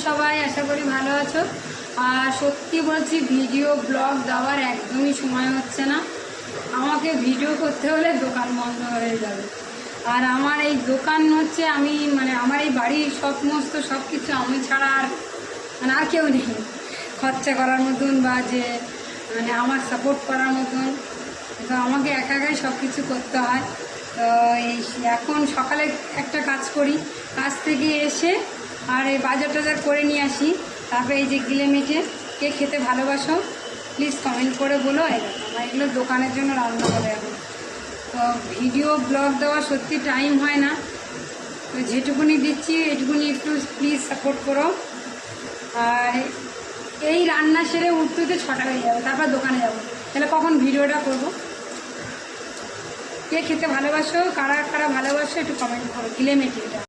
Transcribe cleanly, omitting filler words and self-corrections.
সবাই? আশা করি ভালো আছো। আর সত্যি বলছি, ভিডিও ব্লগ দেওয়ার একদমই সময় হচ্ছে না। আমাকে ভিডিও করতে হলে দোকান বন্ধ হয়ে যাবে। আর আমার এই দোকান হচ্ছে, আমি আমার এই বাড়ির সমস্ত সব কিছু আমি ছাড়া আর কেউ নেই খরচা করার মতন, বা যে আমার সাপোর্ট করার মতন। তো আমাকে একা একাই সব কিছু করতে হয়। তো এই এখন সকালে একটা কাজ করি, কাজ থেকে এসে আর এই বাজার টাজার করে নিয়ে আসি। তারপরে এই যে গিলে মেটে কে খেতে ভালোবাসো প্লিজ কমেন্ট করে বলো। আমার এগুলো দোকানের জন্য রান্না করে এখন। তো ভিডিও ব্লগ দেওয়া সত্যি টাইম হয় না। তো যেটুকুনি দিচ্ছি এটুকুনি একটু প্লিজ সাপোর্ট করো। আর এই রান্না সেরে উঠতে 6টা হয়ে যাবে, তারপর দোকানে যাবো। তাহলে কখন ভিডিওটা করবো? কে খেতে ভালোবাসো, কারা কারা ভালোবাসো একটু কমেন্ট করো। গিলে মেটে এটা।